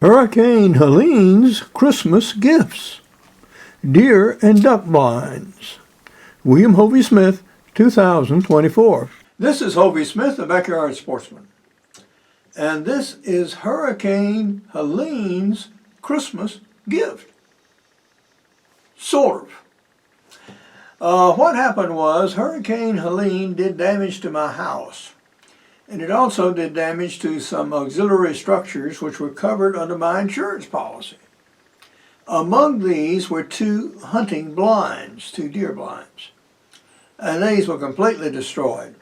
Hurricane Helene's Christmas Gifts, Deer and Duck Blinds. William Hovey Smith, 2024. This is Hovey Smith, the Backyard Sportsman. And this is Hurricane Helene's Christmas gift. Sort of. What happened was Hurricane Helene did damage to my house. And it also did damage to some auxiliary structures which were covered under my insurance policy. Among these were two hunting blinds, two deer blinds. And these were completely destroyed.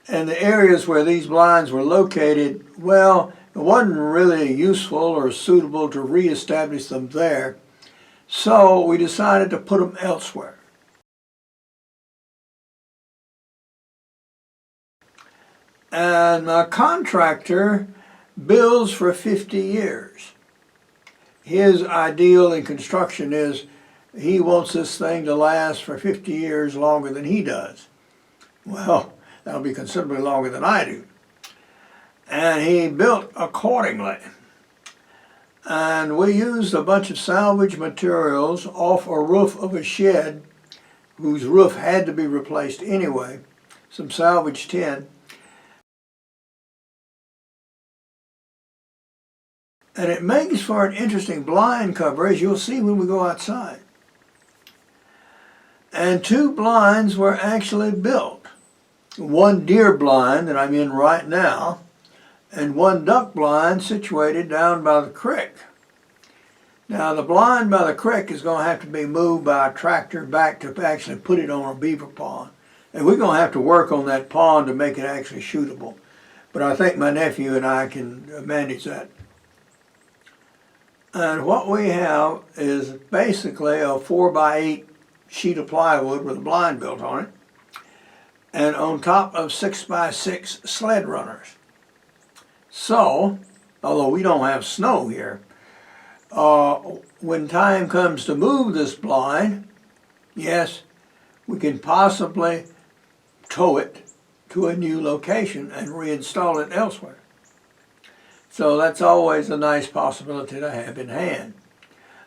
And the areas where these blinds were located, well, it wasn't really useful or suitable to reestablish them there. So we decided to put them elsewhere. And my contractor builds for 50 years. His ideal in construction is he wants this thing to last for 50 years longer than he does. Well, that'll be considerably longer than I do. And he built accordingly. And we used a bunch of salvage materials off a roof of a shed whose roof had to be replaced anyway, some salvage tin. And it makes for an interesting blind cover, as you'll see when we go outside. And two blinds were actually built. One deer blind that I'm in right now, and one duck blind situated down by the creek. Now the blind by the creek is going to have to be moved by a tractor back to actually put it on a beaver pond. And we're going to have to work on that pond to make it actually shootable. But I think my nephew and I can manage that. And what we have is basically a 4x8 sheet of plywood with a blind built on it, and on top of 6x6 sled runners. So, although we don't have snow here, when time comes to move this blind, yes, we can possibly tow it to a new location and reinstall it elsewhere. So that's always a nice possibility to have in hand.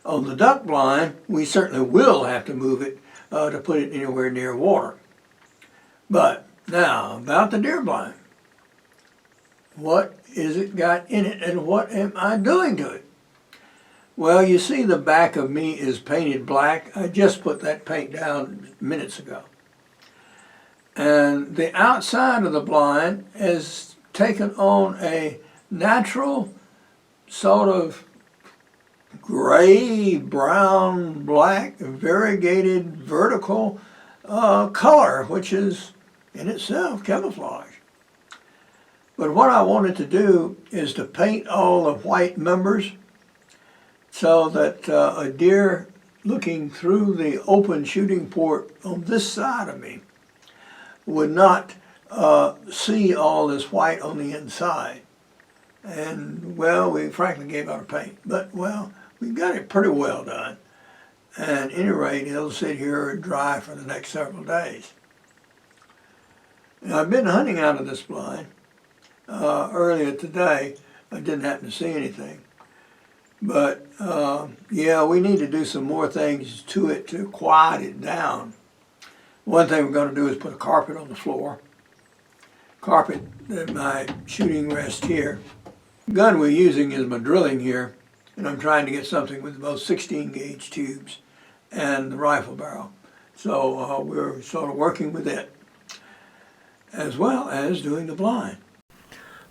On the duck blind, we certainly will have to move it to put it anywhere near water. But now, about the deer blind. What is it got in it and what am I doing to it? Well, you see the back of me is painted black. I just put that paint down minutes ago. And the outside of the blind has taken on a natural sort of gray, brown, black, variegated, vertical color, which is in itself camouflage. But what I wanted to do is to paint all the white members so that a deer looking through the open shooting port on this side of me would not see all this white on the inside. And, well, we frankly gave out a paint. But, well, we got it pretty well done. And at any rate, it'll sit here and dry for the next several days. Now, I've been hunting out of this blind earlier today. I didn't happen to see anything. But, yeah, we need to do some more things to it to quiet it down. One thing we're going to do is put a carpet on the floor. Carpet at my shooting rest here. The gun we're using is my drilling here, and I'm trying to get something with both 16 gauge tubes and the rifle barrel. So we're sort of working with it, as well as doing the blind.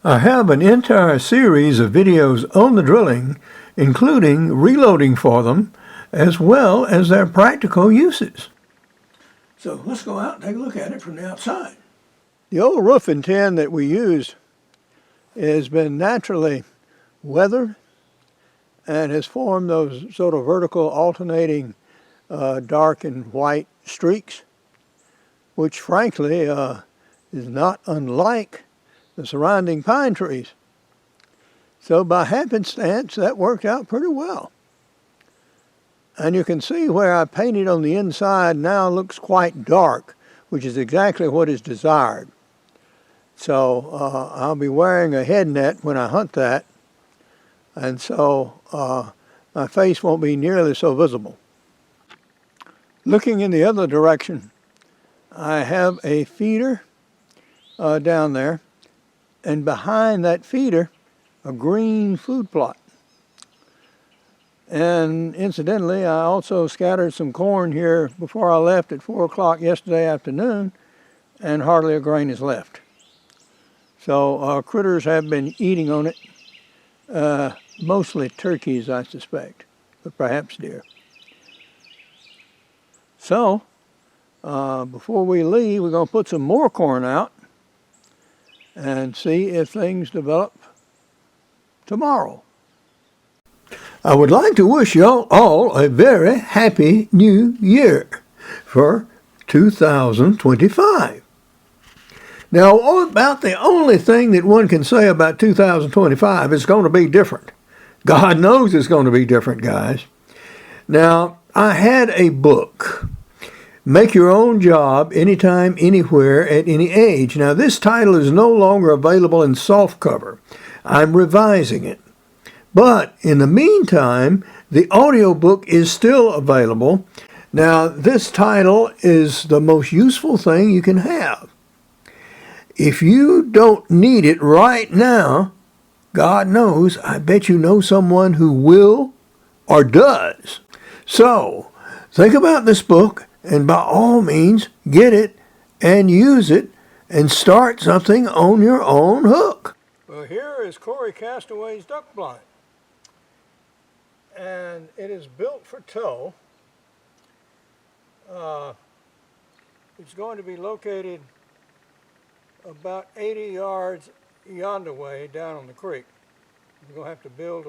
I have an entire series of videos on the drilling, including reloading for them, as well as their practical uses. So let's go out and take a look at it from the outside. The old roofing tin that we used has been naturally weathered and has formed those sort of vertical alternating dark and white streaks, which frankly is not unlike the surrounding pine trees. So by happenstance, that worked out pretty well. And you can see where I painted on the inside now looks quite dark, which is exactly what is desired. So I'll be wearing a head net when I hunt that, and so my face won't be nearly so visible. Looking in the other direction, I have a feeder down there, and behind that feeder, a green food plot. And incidentally, I also scattered some corn here before I left at 4 o'clock yesterday afternoon, and hardly a grain is left. So critters have been eating on it, mostly turkeys, I suspect, but perhaps deer. So before we leave, we're going to put some more corn out and see if things develop tomorrow. I would like to wish y'all all a very happy new year for 2025. Now, about the only thing that one can say about 2025 is going to be different. God knows it's going to be different, guys. Now, I had a book, Make Your Own Job Anytime, Anywhere, at Any Age. Now, this title is no longer available in softcover. I'm revising it. But in the meantime, the audiobook is still available. Now, this title is the most useful thing you can have. If you don't need it right now, God knows, I bet you know someone who will or does. So, think about this book, and by all means, get it and use it and start something on your own hook. Well, here is Corey Castaway's duck blind. And it is built for tow. It's going to be located about 80 yards yonder way down on the creek. We're going to have to build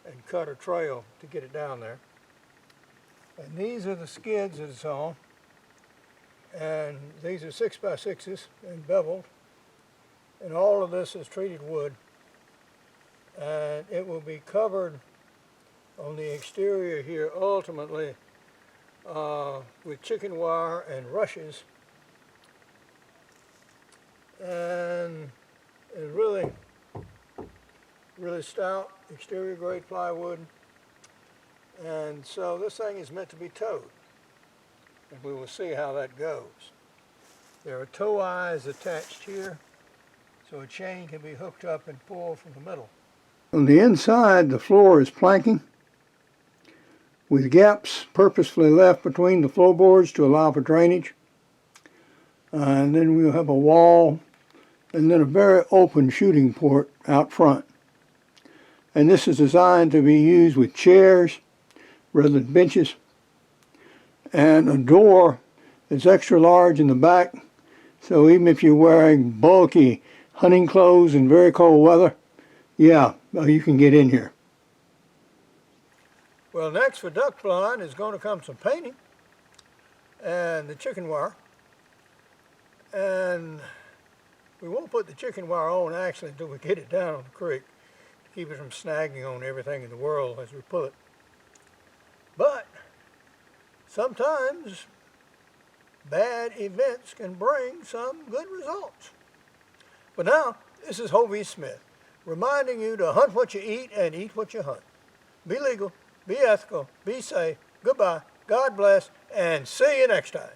and cut a trail to get it down there. And these are the skids that it's on. And these are 6x6s and beveled. And all of this is treated wood. And it will be covered on the exterior here ultimately with chicken wire and rushes, and really stout exterior grade plywood. And so this thing is meant to be towed, and we will see how that goes. There are tow eyes attached here, so a chain can be hooked up and pulled from the middle. On the inside, the floor is planking with gaps purposefully left between the floorboards to allow for drainage. And then we'll have a wall and then a very open shooting port out front. And this is designed to be used with chairs rather than benches. And a door that's extra large in the back, so even if you're wearing bulky hunting clothes in very cold weather, yeah, you can get in here. Well, next for duck blind is going to come some painting and the chicken wire. And we won't put the chicken wire on actually until we get it down on the creek to keep it from snagging on everything in the world as we pull it. But sometimes bad events can bring some good results. But now, this is Hovey Smith reminding you to hunt what you eat and eat what you hunt. Be legal. Be ethical, be safe, goodbye, God bless, and see you next time.